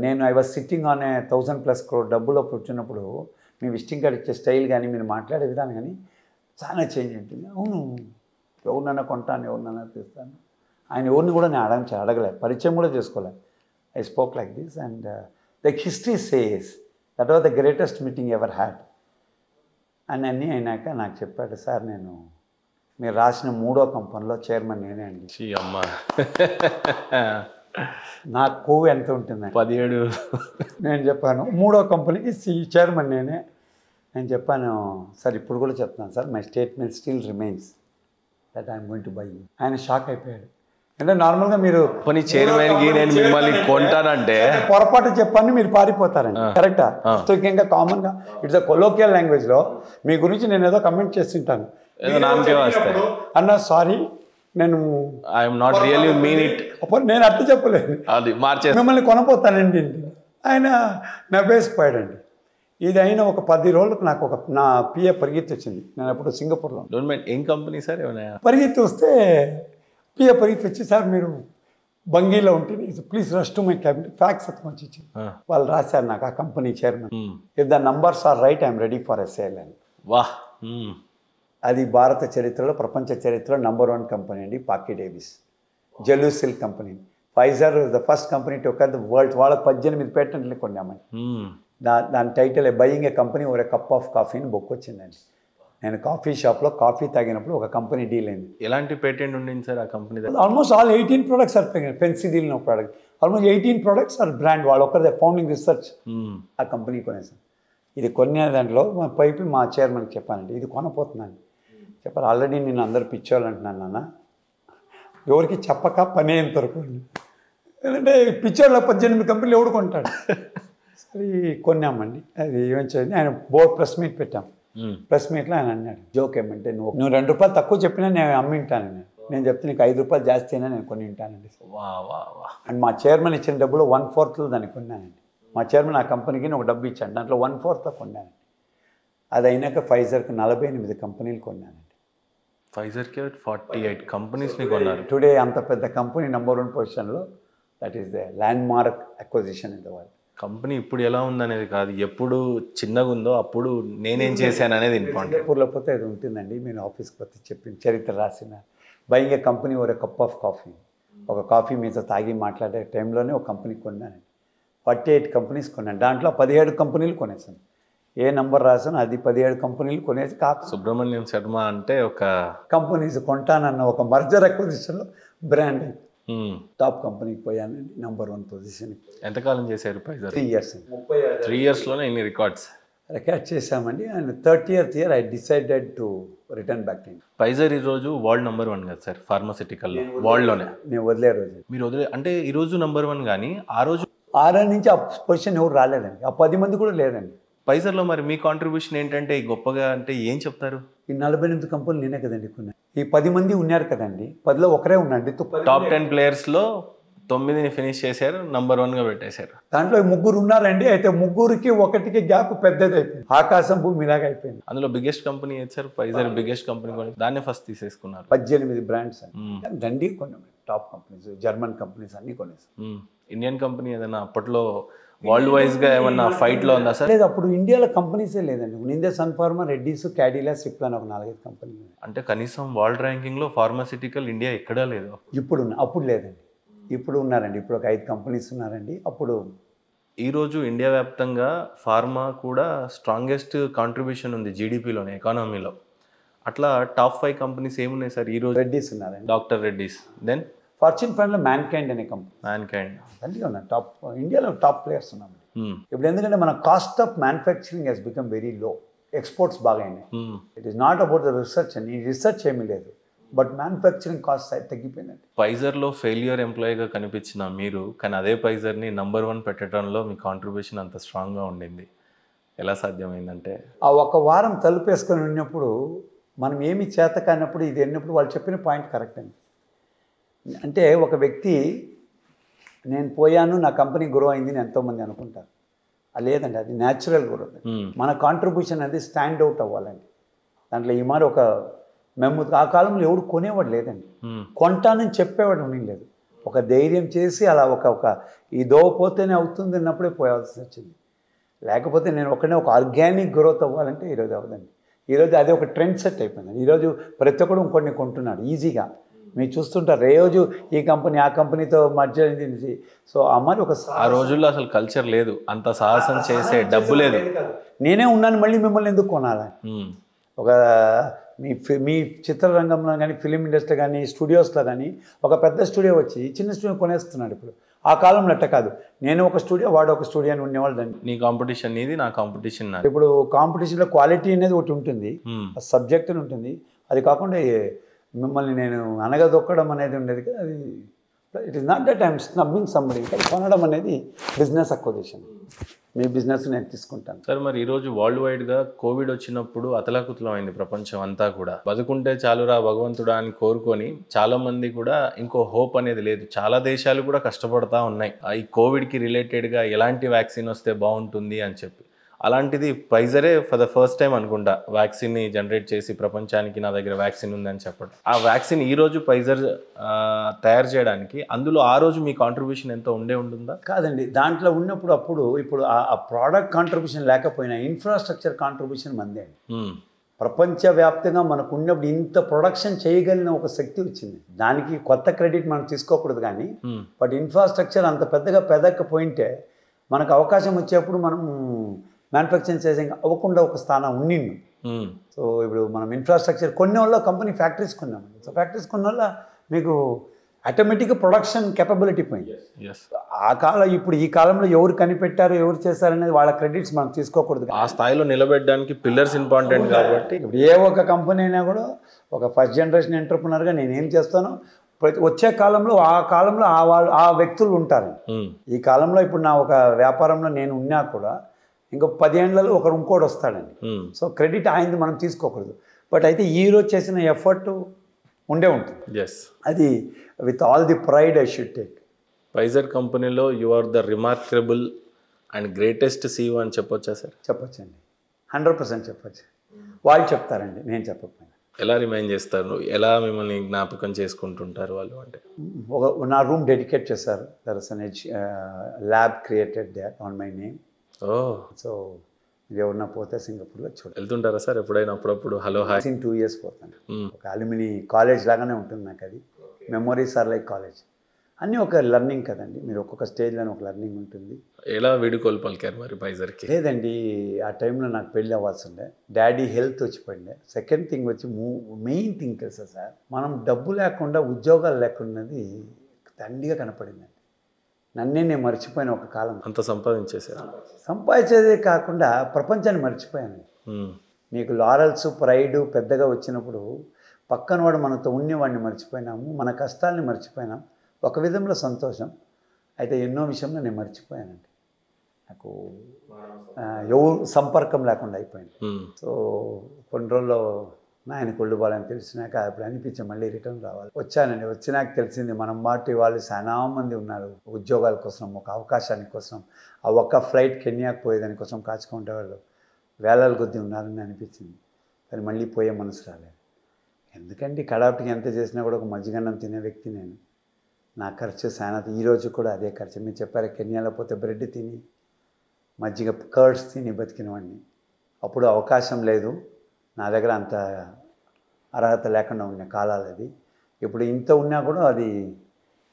నేను I was sitting on a 1000+ crore డబ్బులో కూర్చున్నప్పుడు మీ విజిటింగ్ కార్డ్ ఇచ్చే స్టైల్ కానీ మీరు మాట్లాడే విధానం కానీ చాలా చేంజ్ ఉంటుంది. అవును, ఎవరినైనా కొంటాను, ఎవరినైనా తీస్తాను. ఆయన ఎవరిని కూడా నేను అడగలే, పరిచయం కూడా చేసుకోలే. I spoke like this and the history says that was the greatest meeting ever had అని అన్నీ అయినాక నాకు చెప్పాడు, సార్ నేను మీరు రాసిన 3వ కంపెనీలో చైర్మన్ నేనే అండి. అమ్మా నాకు కొవ్వు ఎంత ఉంటుందండి? 17. నేను చెప్పాను 3వ కంపెనీకి చైర్మన్ నేనే. నేను చెప్పాను, సార్ ఇప్పుడు కూడా చెప్తాను sir, my statement still remains that I'm going to buy. ఆయన షాక్ అయిపోయాడు. అంటే నార్మల్గా మీరు కంపెనీ చైర్మన్కి నేను మిమ్మల్ని కొంటానంటే పొరపాటు చెప్పని మీరు పారిపోతారండి. కరెక్టా? ముఖ్యంగా కామన్గా ఇట్స్ అ కొలోకియల్ లాంగ్వేజ్లో మీ గురించి నేను ఏదో కమెంట్ చేస్తుంటాను, అన్న సారీ నేను I'm not really mean it, నేను అట్లా చెప్పలేదు, అది మార్చే మిమ్మల్ని కొనపోతానండి. ఆయన నవ్వేసిపోయాడండి. ఇది అయిన ఒక 10 రోజులకు నాకు నా పిఏ పరిగెత్తి వచ్చింది. నేను అప్పుడు సింగపూర్లో ఏం కంపెనీ సార్ ఏమైనా పరిగెత్తి వస్తే పిఏ పరిగెత్తి వచ్చి, సార్ మీరు బంగీలో ఉంటే please rush to my cabinet, fax వచ్చి ఇచ్చింది. వాళ్ళు రాశారు నాకు, ఆ company chairman, if the numbers are right I'm ready for a sale అని. వాహ్, అది భారత చరిత్రలో, ప్రపంచ చరిత్రలో నంబర్ 1 కంపెనీ అండి Parke Davis. Gelusil company, Pfizer the first company to cure the world. వాళ్ళ 18 పేటెంట్లు కొన్నామండి. దాని title buying a company or a cup of coffee అని బుక్ వచ్చిందండి. నేను కాఫీ షాప్లో కాఫీ తాగినప్పుడు ఒక కంపెనీ డీల్ అయింది. ఎలాంటి పేటెంట్ ఉండింది సార్ ఆ కంపెనీ? Almost all 18 products are Phensedyl no product, almost 18 products are brand. వాళ్ళు ఒకరిదే ఫౌండింగ్ రీసెర్చ్ ఆ కంపెనీ కొనేసాను. ఇది కొనే దాంట్లో మా పైపు మా చైర్మన్కి చెప్పానండి, ఇది కొనపోతున్నాను. చెప్పారు, ఆల్రెడీ నేను అందరు పిచ్చోళ్ళు అంటున్నాను నాన్న, ఎవరికి చెప్పక పని ఎంతవరకు. ఎందుకంటే పిచ్చోళ్ళ 18 కంపెనీలు ఎవడు కొంటాడు. సరే కొన్నామండి. అది ఏమొచ్చింది, ఆయన బోర్డ్ ప్రెస్ మీట్ పెట్టాం. ప్రెస్ మీట్లో ఆయన అన్నాడు, జోక్ ఏమంటే నువ్వు ₹2 తక్కువ చెప్పినా నేను అమ్మింటాను. నేను చెప్తే నీకు ₹5 జాస్తి అయినా నేను కొని ఉంటానండి. అండ్ మా చైర్మన్ ఇచ్చిన డబ్బులో 1/4 దాన్ని కొన్నానండి. మా చైర్మన్ ఆ కంపెనీకి ఒక డబ్బు ఇచ్చాను, దాంట్లో 1/4 కొన్నానండి. అది అయినాక ఫైజర్కి 48 కంపెనీలు కొన్నానండి. ఫైజర్కి 48 కంపెనీస్ని కొన్నారు. టుడే అంత పెద్ద కంపెనీ నంబర్ 1 పొజిషన్లో, that is the land mark acquisition in the world. Company ఇప్పుడు ఎలా ఉందనేది కాదు, ఎప్పుడు చిన్నగా ఉందో అప్పుడు నేనేం చేశాను అనేది ఇంపార్టెంట్. సింగపూర్లో పోతే అది ఉంటుందండి. నేను ఆఫీస్కి పోతే చెప్పిన చరిత్ర రాసిన buying a company or a cup of coffee, ఒక కాఫీ మీతో తాగి మాట్లాడే టైంలోనే ఒక కంపెనీ కొన్నానండి. 48 కంపెనీస్ కొన్నాను. దాంట్లో 17 కంపెనీలు కొనేసాను. ఏ నెంబర్ రాసాను అది 17 కంపెనీలు కొనేసి సుబ్రహ్మణ్యం శర్మ అంటే ఒక కంపెనీస్ కొంటానన్న ఒక మర్జర్ అక్విజిషన్లో బ్రాండ్ టాప్ కంపెనీకి పోయానండి, నంబర్ 1 పొజిషన్. ఎంతకాలం చేశారు ఫైజర్? 3 years. 3 yearsలోనే ఇన్ని రికార్డ్ చేసామండి. And 30th year I decided to return back. Pfizer ఈరోజు వరల్డ్ నంబర్ 1 కదా సార్ ఫార్మాసిటికల్లో, వరల్డ్లోనే. నేను వదిలే రోజు మీరు అంటే ఈరోజు నంబర్ 1 కానీ ఆ రోజు నుంచి ఆ పొజిషన్ ఎవరు రాలేదండి, ఆ 10 మంది కూడా లేదండి. ఫైజర్లో మరి మీ కాంట్రిబ్యూషన్ ఏంటంటే గొప్పగా అంటే ఏం చెప్తారు? ఈ 48 కంపెనీలు నేనే కదండి కొన్నా. ఈ 10 మంది ఉన్నారు కదండి, 10లో ఒకరే ఉన్నాండి. టాప్ 10 ప్లేయర్స్లో 9ని ఫినిష్ చేశారు, నంబర్ 1గా పెట్టేశారు. దాంట్లో 3 ఉన్నారండి. అయితే 3కి 1కి గ్యాప్ పెద్దది అయిపోయింది, ఆకాశం భూమి ఇలాగ అయిపోయింది. అందులో బిగ్గెస్ట్ కంపెనీ ఏది సార్? ఫైజర్ బిగ్గెస్ట్ కంపెనీ కొని దాన్ని ఫస్ట్ తీసేసుకున్నారు. 18 బ్రాండ్స్ దండి కొన్నాం, టాప్ కంపెనీస్, జర్మన్ కంపెనీస్ అన్నీ కొనేసాం. ఇండియన్ కంపెనీ ఏదైనా అప్పట్లో వరల్డ్ వైజ్గా ఏమన్నా ఫైట్లో ఉందా సార్? లేదు, అప్పుడు ఇండియాలో కంపెనీసే లేదండి. India Sun Pharma, Reddy's, Cadila, సిప్లాన్ ఒక 4-5 కంపెనీలు. అంటే కనీసం వరల్డ్ ర్యాంకింగ్లో ఫార్మాసిటికల్ ఇండియా ఎక్కడా లేదు. అప్పుడు లేదండి, ఇప్పుడు ఉన్నారండి. ఇప్పుడు ఒక 5 కంపెనీస్ ఉన్నారండి. అప్పుడు ఈరోజు ఇండియా వ్యాప్తంగా ఫార్మా కూడా స్ట్రాంగెస్ట్ కాంట్రిబ్యూషన్ ఉంది జీడిపిలోనే, ఎకానమీలో. అట్లా టాప్ 5 కంపెనీస్ ఏమున్నాయి సార్ ఈరోజు? రెడ్డీస్ ఉన్నారండి, డాక్టర్ రెడ్డీస్. దెన్ ఫార్చ్యూన్ ఫైవ్లో మ్యాన్కైండ్ అనే కంపెనీ. మ్యాన్కైండ్ అన్నీ ఉన్నాయి, టాప్ ఇండియాలో టాప్ ప్లేయర్స్ ఉన్నాం. ఇప్పుడు ఎందుకంటే మన cost of manufacturing has become very low, exports బాగా అయినాయి. It is not about the research అండి, రీసెర్చ్ ఏమీ లేదు, బట్ మ్యానుఫ్యాక్చరింగ్ కాస్ట్ తగ్గిపోయిందండి. ఫైజర్లో ఫెయిల్యూర్ ఎంప్లాయీగా కనిపించిన మీరు, కానీ అదే ఫైజర్ని నంబర్ 1 పెట్టడంలో మీ కాంట్రిబ్యూషన్ అంత స్ట్రాంగ్గా ఉండింది. ఎలా సాధ్యమైందంటే, ఆ ఒక వారం తలుపేసుకొని ఉన్నప్పుడు మనం ఏమి చేత కానప్పుడు ఇది ఎన్నప్పుడు వాళ్ళు చెప్పిన పాయింట్ కరెక్ట్ అండి. అంటే ఒక వ్యక్తి నేను పోయాను నా కంపెనీ గ్రో అయింది ఎంతోమంది అనుకుంటారు, అది లేదండి, అది న్యాచురల్ గ్రోత్. మన కాంట్రిబ్యూషన్ అనేది స్టాండ్ అవుట్ అవ్వాలండి. దాంట్లో ఈ మరి ఒక మేము ఆ కాలంలో ఎవడు కొనేవాడు లేదండి, కొంటానని చెప్పేవాడు లేదు. ఒక ధైర్యం చేసి అలా ఒక ఈ దోవ పోతేనే అవుతుంది అన్నప్పుడే పోయాల్సి వచ్చింది. లేకపోతే నేను ఒక ఆర్గానిక్ గ్రోత్ అవ్వాలంటే ఈరోజు అవ్వదండి. ఈరోజు అది ఒక ట్రెండ్ సెట్ అయిపోయింది. ఈరోజు ప్రతి ఒక్కడు ఇంకొన్ని కొంటున్నాడు ఈజీగా. మీరు చూస్తుంటారు రోజు ఈ కంపెనీ ఆ కంపెనీతో మధ్య. సో మరి ఆ రోజుల్లో అసలు కల్చర్ లేదు, అంత సాహసం చేసే డబ్బు లేదు. నేనే ఉన్నాను మళ్ళీ మిమ్మల్ని ఎందుకు కొనాలి? ఒక మీ చిత్రరంగంలో కానీ ఫిలిం ఇండస్ట్రీ కానీ స్టూడియోస్లో కానీ ఒక పెద్ద స్టూడియో వచ్చి చిన్న స్టూడియో కొనేస్తున్నాడు ఇప్పుడు. ఆ కాలంలో అట్ట కాదు, నేను ఒక స్టూడియో వాడు ఒక స్టూడియో అని ఉండేవాళ్ళండి. నీ కాంపిటీషన్ ఇది, నా కాంపిటీషన్ నాది. ఇప్పుడు కాంపిటీషన్లో క్వాలిటీ అనేది ఒకటి ఉంటుంది, సబ్జెక్ట్ అని ఉంటుంది. అది కాకుండా మిమ్మల్ని నేను అనగదొక్కడం అనేది ఉండేది కదా. అది it is not that I'm snubbing somebody. కానీ కొనడం అనేది బిజినెస్ అక్విజిషన్. మీ బిజినెస్ నేను తీసుకుంటాను. సార్ మరి ఈరోజు వరల్డ్ వైడ్గా కోవిడ్ వచ్చినప్పుడు అతలాకుతలం అయింది ప్రపంచం అంతా కూడా. బతుకుంటే చాలురా భగవంతుడా అని కోరుకొని చాలామంది కూడా ఇంకో హోప్ అనేది లేదు. చాలా దేశాలు కూడా కష్టపడతా ఉన్నాయి ఈ కోవిడ్కి రిలేటెడ్గా ఎలాంటి వ్యాక్సిన్ వస్తే బాగుంటుంది అని చెప్పి. అలాంటిది ఫైజరే ఫర్ ద ఫస్ట్ టైం అనుకుంటా వ్యాక్సిన్ని జనరేట్ చేసి ప్రపంచానికి నా దగ్గర వ్యాక్సిన్ ఉందని చెప్పడం. ఆ వ్యాక్సిన్ ఈరోజు ఫైజర్ తయారు చేయడానికి అందులో ఆ రోజు మీ కాంట్రిబ్యూషన్ ఎంతో ఉంటుందా? కాదండి, దాంట్లో ఉన్నప్పుడు ఇప్పుడు ఆ ప్రోడక్ట్ కాంట్రిబ్యూషన్ లేకపోయినా ఇన్ఫ్రాస్ట్రక్చర్ కాంట్రిబ్యూషన్ మందే. ప్రపంచవ్యాప్తంగా మనకు ఉన్నప్పుడు ఇంత ప్రొడక్షన్ చేయగలిగిన ఒక శక్తి వచ్చింది. దానికి కొత్త క్రెడిట్ మనం తీసుకోకూడదు కానీ, బట్ ఇన్ఫ్రాస్ట్రక్చర్ అంత పెద్దగా పెదక్కపోయింటే మనకు అవకాశం వచ్చేప్పుడు మనం మ్యానుఫ్యాక్చరింగ్ చేసే అవ్వకుండా ఒక స్థానం ఉండిండు. సో ఇప్పుడు మనం ఇన్ఫ్రాస్ట్రక్చర్ కొన్ని వల్ల కంపెనీ ఫ్యాక్టరీస్ కొన్నాము. సో ఫ్యాక్టరీస్ కొన్న వల్ల మీకు ఆటోమేటిక్గా ప్రొడక్షన్ కెపబిలిటీ పోయింది. ఇప్పుడు ఈ కాలంలో ఎవరు కనిపెట్టారు, ఎవరు చేశారనేది వాళ్ళ క్రెడిట్స్ మనం తీసుకోకూడదు. ఆ స్థాయిలో నిలబెట్టడానికి పిల్లర్స్ ఇంపార్టెంట్ కాబట్టి ఇప్పుడు ఏ ఒక్క కంపెనీ అయినా కూడా ఒక ఫస్ట్ జనరేషన్ ఎంటర్ప్రెన్యూర్గా నేనేం చేస్తానో వచ్చే కాలంలో ఆ వ్యక్తులు ఉంటారు. ఈ కాలంలో ఇప్పుడు నా ఒక వ్యాపారంలో నేను ఉన్నా కూడా ఇంకో 10 ఏళ్లలో ఇంకోటి వస్తాడండి. సో క్రెడిట్ ఆయనది మనం తీసుకోకూడదు. బట్ అయితే ఈరోజు చేసిన ఎఫర్ట్ ఉంటుంది. అది with all the pride I should take. Pfizer కంపెనీలో you are the remarkable and greatest CEO అని చెప్పొచ్చా సార్? చెప్పొచ్చండి, 100% చెప్పొచ్చు. వాళ్ళు చెప్తారండి, నేను చెప్పకపోయినా. ఎలా రిమైండ్ చేస్తారు, ఎలా మిమ్మల్ని జ్ఞాపకం చేసుకుంటుంటారు వాళ్ళు? అంటే నా రూమ్ డెడికేట్ చేశారు. There is an lab created there on my name. So ఇది ఎవరన్నా పోతే సింగపూర్లో వెళ్తుంటారా సార్ ఎప్పుడైనా? అప్పుడప్పుడు హలో హాయ్. 2 years పోతాను. ఒక అల్యూమిని కాలేజ్ లాగానే ఉంటుంది నాకు. అది మెమోరీస్ ఆర్ లైక్ కాలేజ్. అన్నీ ఒక లెర్నింగ్ కదండి. మీరు ఒక్కొక్క స్టేజ్లోనే ఒక లెర్నింగ్ ఉంటుంది. ఎలా వీడుకోలు పలికారు మరి ఫైజర్కి? లేదండి, ఆ టైంలో నాకు పెళ్ళి అవ్వాల్సి ఉండే. డాడీ హెల్త్ వచ్చిపోయిండే. సెకండ్ థింగ్ వచ్చి మెయిన్ థింగ్ తెలుసా సార్, మనం డబ్బు లేకుండా ఉద్యోగాలు లేకున్నది దండిగా కనపడిందండి. నన్నే నేను మర్చిపోయాను ఒక కాలం. అంత సంపాదించేసారు. సంపాదించేదే కాకుండా ప్రపంచాన్ని మర్చిపోయాను. మీకు లారల్స్ ప్రైడ్ పెద్దగా వచ్చినప్పుడు పక్కన వాడు మనతో ఉన్నవాడిని మర్చిపోయినాము, మన కష్టాలని మర్చిపోయినాం. ఒక విధంలో సంతోషం, అయితే ఎన్నో విషయంలో నేను మర్చిపోయానండి. నాకు ఎవరు సంపర్కం లేకుండా అయిపోయింది. సో కొన్ని రోజుల్లో నాయనకు ఒళ్ళు బాలని తెలిసినాక అప్పుడు అనిపించి మళ్ళీ రిటర్న్ రావాలి. వచ్చానండి. వచ్చినాక తెలిసింది మనం మాటి వాళ్ళు చాలా మంది ఉన్నారు ఉద్యోగాల కోసం, ఒక అవకాశాని కోసం. ఆ ఒక్క ఫ్లైట్ కెన్యాకు పోయేదానికోసం కాచుకుంటే వాళ్ళు వేలాల కొద్దీ ఉన్నారని అనిపించింది. కానీ మళ్ళీ పోయే మనసు రాలేదు. ఎందుకంటే కడాపికి ఎంత చేసినా కూడా ఒక మజ్జిగన్నం తినే వ్యక్తి నేను. నా ఖర్చు చాలా, ఈరోజు కూడా అదే ఖర్చు. మీరు చెప్పారు కెన్యాలో పోతే బ్రెడ్ తిని మజ్జిగ కర్డ్స్ తిని బతికినవాడిని. అప్పుడు అవకాశం లేదు, నా దగ్గర అంత అర్హత లేకుండా ఉన్న కాలాలు అది. ఇప్పుడు ఇంత ఉన్నా కూడా అది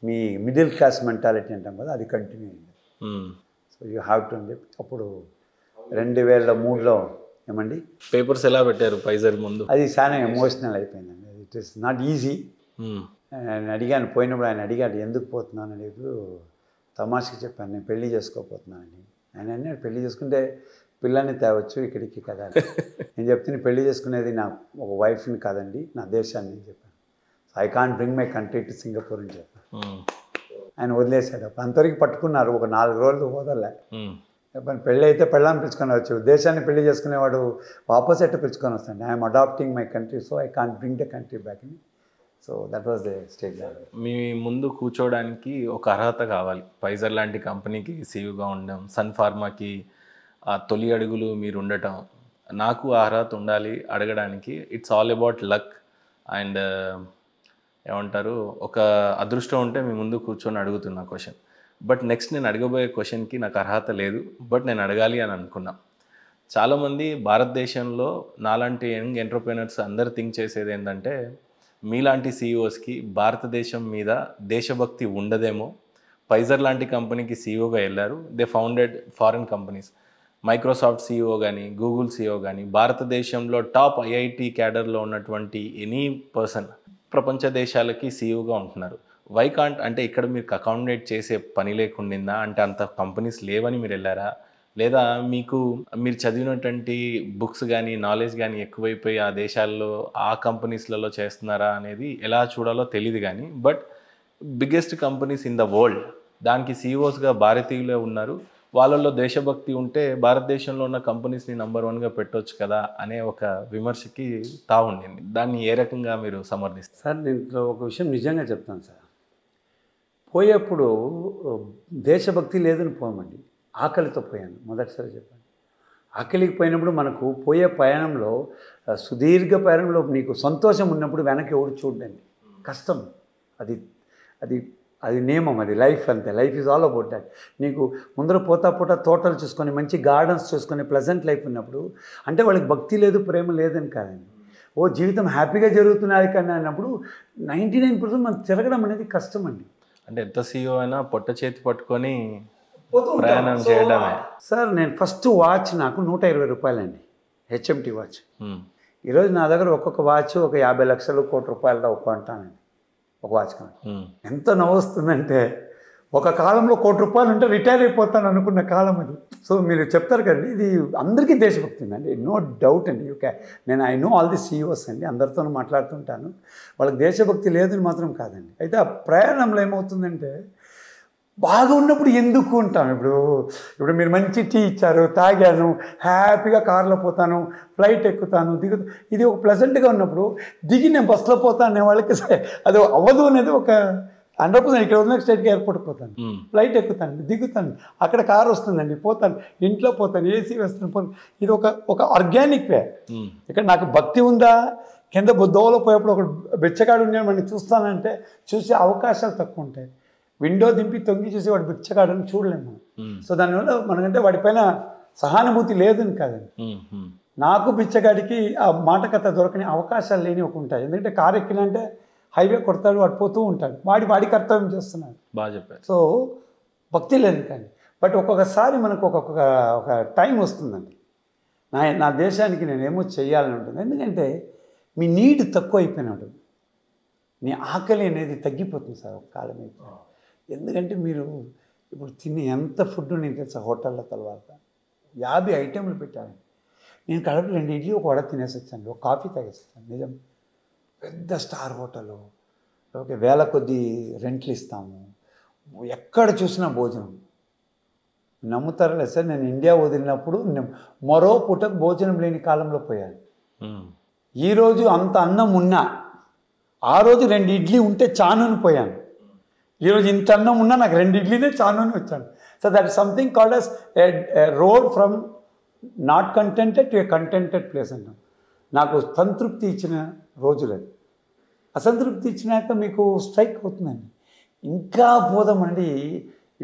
మీ మిడిల్ క్లాస్ మెంటాలిటీ అంటాం కదా, అది కంటిన్యూ అయింది. సో యూ హ్యావ్ టు అని చెప్పి అప్పుడు 2003లో ఏమండి పేపర్స్ ఎలా పెట్టారు ఫైజర్ ముందు? అది చాలా ఎమోషనల్ అయిపోయిందండి. It is not easy. ఆయన అడిగాను, పోయినప్పుడు ఆయన అడిగాడు ఎందుకు పోతున్నాను అని. ఇప్పుడు తమాషకి చెప్పాను, నేను పెళ్లి చేసుకోపోతున్నానని. ఆయన అన్నాడు పెళ్లి చేసుకుంటే పిల్లల్ని తేవచ్చు ఇక్కడికి కదా. నేను చెప్తే పెళ్లి చేసుకునేది నా ఒక వైఫ్ని కాదండి, నా దేశాన్ని అని చెప్పాను. So I can't bring my country to Singapore అని చెప్పాను. ఆయన వదిలేశాడు. అంతవరకు పట్టుకున్నారు, ఒక 4 రోజులు వదలలే. చెప్పండి పెళ్ళి అయితే పెళ్ళాన్ని పిలుచుకొని వచ్చు, దేశాన్ని పెళ్లి చేసుకునేవాడు వాపస్ ఎట్ట పిలుచుకొని వస్తాను. I'm adapting my country, so I can't bring the country back in. So that was the stage. మీ ముందు కూర్చోవడానికి ఒక అర్హత కావాలి. ఫైజర్ లాంటి కంపెనీకి సీఈఓగా ఉండడం, సన్ ఫార్మాకి ఆ తొలి అడుగులు మీరు ఉండటం, నాకు ఆ అర్హత ఉండాలి అడగడానికి. It's all about luck and ఏమంటారు, ఒక అదృష్టం ఉంటే మీ ముందు కూర్చొని అడుగుతున్నా క్వశ్చన్. బట్ నెక్స్ట్ నేను అడగబోయే క్వశ్చన్కి నాకు అర్హత లేదు, బట్ నేను అడగాలి అని అనుకున్నా. చాలామంది భారతదేశంలో నాలాంటి యంగ్ ఎంటర్‌ప్రెన్యూర్స్ అందరూ థింక్ చేసేది ఏంటంటే, మీలాంటి సీఈఓస్‌కి భారతదేశం మీద దేశభక్తి ఉండదేమో. ఫైజర్ లాంటి కంపెనీకి సీఈఓగా వెళ్ళారు. They founded foreign companies. Microsoft CEO కానీ, గూగుల్ సీఈఓ కానీ, భారతదేశంలో టాప్ ఐఐటీ క్యాడర్లో ఉన్నటువంటి ఎనీ పర్సన్ ప్రపంచ దేశాలకి సీఈఓగా ఉంటున్నారు. వై కాంట్, అంటే ఇక్కడ మీకు అకామిడేట్ చేసే పని లేకుండిందా? అంటే అంత కంపెనీస్ లేవని మీరు వెళ్ళారా? లేదా మీరు చదివినటువంటి బుక్స్ కానీ, నాలెడ్జ్ కానీ ఎక్కువైపోయి ఆ దేశాల్లో ఆ కంపెనీస్లలో చేస్తున్నారా అనేది ఎలా చూడాలో తెలియదు కానీ, but biggest companies in the world దానికి సీఈఓస్గా భారతీయులే ఉన్నారు. వాళ్ళల్లో దేశభక్తి ఉంటే భారతదేశంలో ఉన్న కంపెనీస్ని నంబర్ 1గా పెట్టవచ్చు కదా అనే ఒక విమర్శకి తావుండింది. దాన్ని ఏ రకంగా మీరు సమర్థిస్తారు? సార్ దీంట్లో ఒక విషయం నిజంగా చెప్తాను సార్. పోయేప్పుడు దేశభక్తి లేదని పోమండి, ఆకలితో పోయాను. మొదటిసారి చెప్పాను. ఆకలికి పోయినప్పుడు మనకు పోయే ప్రయాణంలో సుదీర్ఘ ప్రయాణంలో నీకు సంతోషం ఉన్నప్పుడు వెనక్కి ఎవడు చూడండి, కష్టం. అది అది అది నియమం, అది లైఫ్ అంతే. Life is all about that. నీకు ముందర పోతా తోటలు చూసుకొని మంచి గార్డెన్స్ చూసుకొని ప్లెజెంట్ లైఫ్ ఉన్నప్పుడు, అంటే వాళ్ళకి భక్తి లేదు ప్రేమ లేదని కాదండి, ఓ జీవితం హ్యాపీగా జరుగుతున్నది కానీ అన్నప్పుడు 99% మనం తిరగడం అనేది కష్టం అండి. అంటే ఎంత సీఈఓ అయినా పొట్ట చేతి పట్టుకొని ప్రయాణం చేయడమే. సార్ నేను ఫస్ట్ వాచ్ నాకు 120 రూపాయలండి, హెచ్ఎంటీ వాచ్. ఈరోజు నా దగ్గర ఒక్కొక్క వాచ్ ఒక 50 లక్షలు ₹1 కోటి కొంటానండి ఒక వాచ్ కానీ. ఎంత నవ్వుస్తుందంటే, ఒక కాలంలో ₹1 ఉంటే రిటైర్ అయిపోతాను అనుకున్న కాలం అది. సో మీరు చెప్తారు కదండి, ఇది అందరికీ దేశభక్తి ఉందండి, నో డౌట్ అండి. నేను I know all the CEOs అండి, అందరితో మాట్లాడుతుంటాను. వాళ్ళకి దేశభక్తి లేదని మాత్రం కాదండి. అయితే ఆ ప్రయాణంలో ఏమవుతుందంటే, బాగా ఉన్నప్పుడు ఎందుకు ఉంటాం. ఇప్పుడు మీరు మంచి టీ ఇచ్చారు, తాగాను, హ్యాపీగా కార్లో పోతాను, ఫ్లైట్ ఎక్కుతాను, దిగుతాను, ఇది ఒక ప్లెజెంట్గా ఉన్నప్పుడు దిగి నేను బస్సులో పోతాను అనే వాళ్ళకి అది అవ్వదు అనేది ఒక 100%. ఇక్కడ ఉన్న స్టేట్కి ఎయిర్పోర్ట్కి పోతాను, ఫ్లైట్ ఎక్కుతాను, దిగుతాను, అక్కడ కార్ వస్తుందండి, పోతాను, ఇంట్లో పోతాను, ఏసీ వేస్తాను, పోతాను. ఇది ఒక ఆర్గానిక్ వే. ఇక్కడ నాకు భక్తి ఉందా, కింద దోవలో పోయేప్పుడు ఒక బెచ్చగాడు ఉన్నాడు మనం చూస్తానంటే చూసే అవకాశాలు తక్కువ ఉంటాయి. విండో దింపి తొంగి చూసి వాడు బిచ్చగాడని చూడలేము మనం. సో దానివల్ల మనకంటే వాడిపైన సహానుభూతి లేదని కాదండి. నాకు బిచ్చగాడికి ఆ మాట కథ దొరకని అవకాశాలు లేని ఒక ఉంటాయి. ఎందుకంటే కారు ఎక్కినంటే హైవే కొడతాడు, వాడు పోతూ ఉంటాడు, వాడి కర్తవ్యం చేస్తున్నాడు. బాగా చెప్పారు. సో భక్తి లేదు కానీ, బట్ ఒక్కొక్కసారి మనకు ఒక టైం వస్తుందండి, నా దేశానికి నేనేమో చెయ్యాలని ఉంటుంది. ఎందుకంటే మీ నీడ్ తక్కువ అయిపోయినాడు, నీ ఆకలి అనేది తగ్గిపోతుంది సార్ ఒక కాలం అయిపోయి. ఎందుకంటే మీరు ఇప్పుడు తిని ఎంత ఫుడ్ నేను తెలుసా, హోటళ్ళ తర్వాత 50 ఐటెంలు పెట్టాను. నేను కడుపు 2 ఇడ్లీ ఒక వడ తినేసి వచ్చాను, ఒక కాఫీ తాగేస్తాను. నిజం, పెద్ద స్టార్ హోటలు, ఓకే, వేల కొద్దీ రెంట్లు ఇస్తాము, ఎక్కడ చూసినా భోజనం. నమ్ముతారా లేదు సార్, నేను ఇండియా వదిలినప్పుడు మరో పూటకు భోజనం లేని కాలంలో పోయాను. ఈరోజు అంత అన్నం ఉన్నా ఆ రోజు 2 ఇడ్లీ ఉంటే చానుని పోయాను. ఈరోజు ఇంత అన్నం ఉన్నా నాకు 2 ఇడ్లీనే చానుని వచ్చాను. So that is something called as a road from not contented to a contented place అంటాం. నాకు సంతృప్తి ఇచ్చిన రోజులు అది. అసంతృప్తి ఇచ్చినాక మీకు స్ట్రైక్ అవుతుందండి, ఇంకా పోదామండి.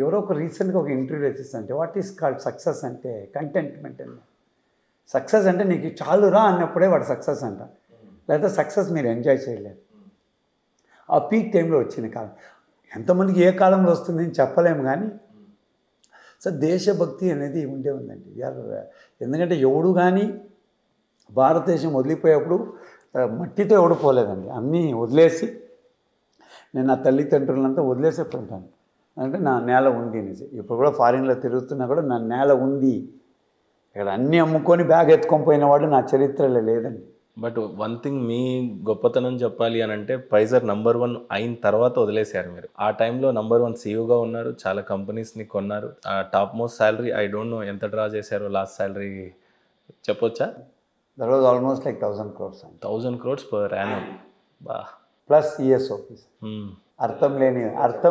ఎవరో ఒక రీసెంట్గా ఒక ఇంటర్వ్యూ చేస్తుంటే, వాట్ ఈస్ కాల్డ్ సక్సెస్ అంటే కంటెంట్మెంట్ అండి. సక్సెస్ అంటే నీకు చాలురా అన్నప్పుడే వాడు సక్సెస్ అంట, లేదా సక్సెస్ మీరు ఎంజాయ్ చేయలేరు. ఆ పీక్ టైంలో వచ్చిన కాలం ఎంతమందికి ఏ కాలంలో వస్తుంది అని చెప్పలేము కానీ, సో దేశభక్తి అనేది ఉండే ఉందండి. ఎందుకంటే ఎవడు కానీ భారతదేశం వదిలిపోయేప్పుడు మట్టితో ఎవడు పోలేదండి, అన్నీ వదిలేసి నేను నా తల్లిదండ్రులంతా వదిలేసే పోతాను. అంటే నా నేల ఉంది అనేసి. ఇప్పుడు కూడా ఫారిన్లో తిరుగుతున్నా కూడా నా నేల ఉంది, ఇక్కడ అన్నీ అమ్ముకొని బ్యాగ్ ఎత్తుకొని పోయిన వాడు నా చరిత్రలో లేదండి. బట్ వన్ థింగ్, మీ గొప్పతనం చెప్పాలి అని అంటే, ఫైజర్ నంబర్ 1 అయిన తర్వాత వదిలేశారు మీరు. ఆ టైంలో నంబర్ 1 సీఈఓగా ఉన్నారు, చాలా కంపెనీస్ని కొన్నారు. ఆ top most salary, I don't know ఎంత డ్రా చేశారో, లాస్ట్ శాలరీ చెప్పొచ్చా? That was almost like 1000 crores. 1000 crores per annum. బా, ప్లస్ ఈఎస్ఓపీస్. అర్థం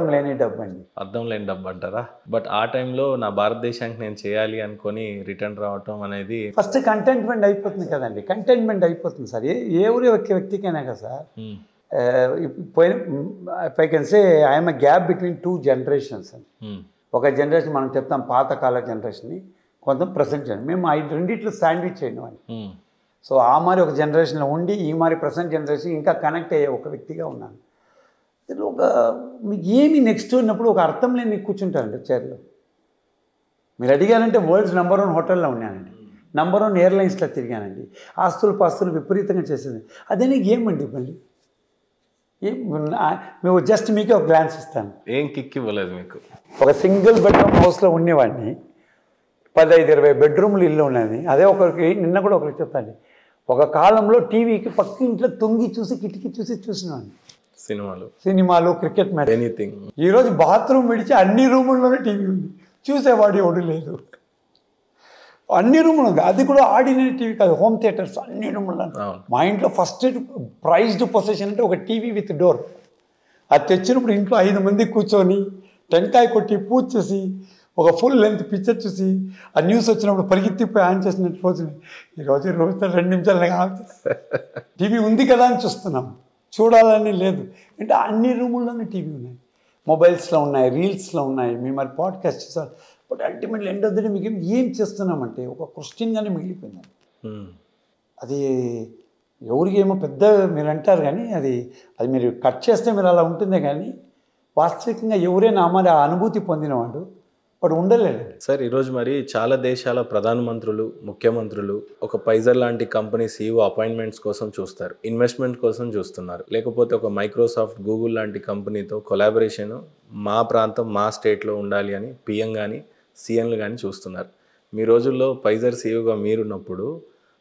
లేని డబ్బు అండి. అర్థం లేని డబ్బు అంటారా? బట్ ఆ టైంలో నా భారతదేశానికి నేను చేయాలి అనుకొని రిటర్న్ రావటం అనేది ఫస్ట్ కంటెంట్మెంట్ అయిపోతుంది కదండి. కంటెంట్మెంట్ అయిపోతుంది సార్, ఏ ఊరి వ్యక్తికైనా కదా సార్. పోయిన if I can say I'm a gap between 2 generations అండి. ఒక జనరేషన్ మనం చెప్తాం పాతకాల జనరేషన్ని, కొంత ప్రజెంట్ జనరేషన్. మేము రెండిట్లో శాండ్విచ్ చేయడం. సో ఆ మరి ఒక జనరేషన్లో ఉండి ఈ మరి ప్రజెంట్ జనరేషన్ ఇంకా కనెక్ట్ అయ్యే ఒక వ్యక్తిగా ఉన్నాను. ఒక మీకు ఏమి నెక్స్ట్ ఉన్నప్పుడు ఒక అర్థం లేని కూర్చుంటారండి చైర్లో. మీరు అడిగారంటే వరల్డ్స్ #1 హోటల్లో ఉన్నానండి, #1 ఎయిర్లైన్స్లో తిరిగానండి, పాస్తులు విపరీతంగా చేసేది. అదే నీకు ఏమండి మళ్ళీ మేము జస్ట్ మీకే ఒక గ్లాన్స్ ఇస్తాను. ఏం కిక్ ఇవ్వలేదు మీకు? ఒక సింగిల్ బెడ్రూమ్ హౌస్లో ఉండేవాడిని, 15-20 బెడ్రూమ్లు ఇల్లు ఉన్నది. అదే ఒకరికి నిన్న కూడా ఒకరికి చెప్తాను, ఒక కాలంలో టీవీకి పక్క ఇంట్లో తొంగి చూసి కిటికీ చూసినాను. సినిమాలు క్రికెట్ మ్యాచ్ ఎనీథింగ్. ఈరోజు బాత్రూమ్ విడిచి అన్ని రూముల్లోనే టీవీ ఉంది, చూసేవాడు ఎవడు లేదు. అన్ని రూములు ఉంది, అది కూడా ఆర్డినరీ టీవీ కాదు, హోమ్ థియేటర్స్ అన్ని రూముల్లో. మా ఇంట్లో ఫస్ట్ ప్రైజ్డ్ పొజిషన్ అంటే ఒక టీవీ విత్ డోర్. అది తెచ్చినప్పుడు ఇంట్లో 5 మంది కూర్చొని టెంకాయ కొట్టి పూజ చేసి ఒక ఫుల్ లెంత్ పిక్చర్ చూసి ఆ న్యూస్ వచ్చినప్పుడు పరిగెత్తిపోయి ఆన్ చేసినట్టు రోజులు. ఈరోజు 2 నిమిషాలు ఆన్ టీవీ ఉంది కదా అని చూస్తున్నాం, చూడాలని లేదు. అంటే అన్ని రూముల్లోనే టీవీ ఉన్నాయి, మొబైల్స్లో ఉన్నాయి, రీల్స్లో ఉన్నాయి. మేము మరి పాడ్కాస్ట్ చేసాం. But ultimately end of the day మీకు ఏం చేస్తున్నామంటే ఒక క్వశ్చన్గానే మిగిలిపోయింది. అది ఎవరికి ఏమో పెద్ద మీరు అంటారు కానీ అది మీరు కట్ చేస్తే మీరు అలా ఉంటుందే కానీ వాస్తవికంగా ఎవరైనా మరి ఆ అనుభూతి పొందినవాడు వాడు ఉండలేడు. సార్, ఈరోజు మరి చాలా దేశాల ప్రధానమంత్రులు, ముఖ్యమంత్రులు ఒక పైజర్ లాంటి కంపెనీ CEO అపాయింట్మెంట్స్ కోసం చూస్తారు, ఇన్వెస్ట్మెంట్ కోసం చూస్తున్నారు. లేకపోతే ఒక మైక్రోసాఫ్ట్, గూగుల్ లాంటి కంపెనీతో కొలాబరేషన్ మా ప్రాంతం, మా స్టేట్లో ఉండాలి అని PM కానీ CMలు కానీ చూస్తున్నారు. మీ రోజుల్లో పైజర్ CEOగా మీరున్నప్పుడు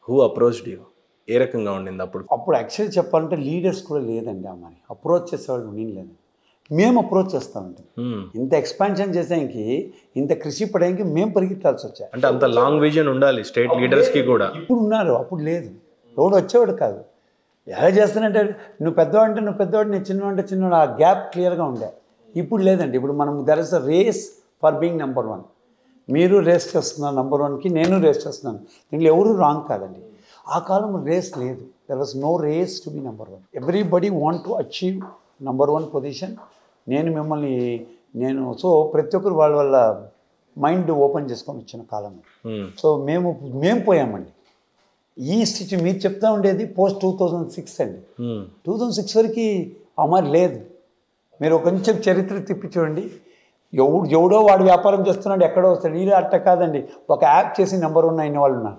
హూ అప్రోచ్డ్ యూ? ఏ రకంగా ఉండింది అప్పుడు యాక్చువల్లీ చెప్పాలంటే లీడర్స్ కూడా లేదండి. మరి అప్రోచ్ చేసేవాళ్ళు లేదు, మేము అప్రోచ్ చేస్తామండి. ఇంత ఎక్స్పాన్షన్ చేసానికి, ఇంత కృషి పడడానికి మేము పరిగెత్తాల్సి వచ్చాయి. అంటే అంత లాంగ్ విజన్ ఉండాలి స్టేట్ లీడర్స్కి కూడా. ఇప్పుడు ఉన్నారు, అప్పుడు లేదు, ఎవడు వచ్చేవాడు కాదు. ఎలా చేస్తానంటే నువ్వు పెద్దవాడంటే నువ్వు పెద్దవాడు, నేను చిన్నవాడంటే చిన్నవాడు, ఆ గ్యాప్ క్లియర్గా ఉండే. ఇప్పుడు లేదండి. ఇప్పుడు మనం there is a race for being #1. మీరు రేస్ చేస్తున్నారు #1కి, నేను రేస్ చేస్తున్నాను. దీంట్లో ఎవరు రాంగ్ కాదండి. ఆ కాలంలో రేస్ లేదు, there was no race to be #1. Everybody want to achieve #1 position. నేను సో ప్రతి ఒక్కరు వాళ్ళ మైండ్ ఓపెన్ చేసుకొని వచ్చిన కాలం. సో మేము పోయామండి. ఈ స్థితి మీరు చెప్తా ఉండేది పోస్ట్ 2006 అండి. 2006 వరకు అమర్ లేదు. మీరు కొంచెం చరిత్ర తిప్పి చూడండి, ఎవడో వాడు వ్యాపారం చేస్తున్నాడు, ఎక్కడో వస్తాడు. ఇది అట్ట కాదండి. ఒక యాప్ చేసి #1 అయిన వాళ్ళు ఉన్నారు.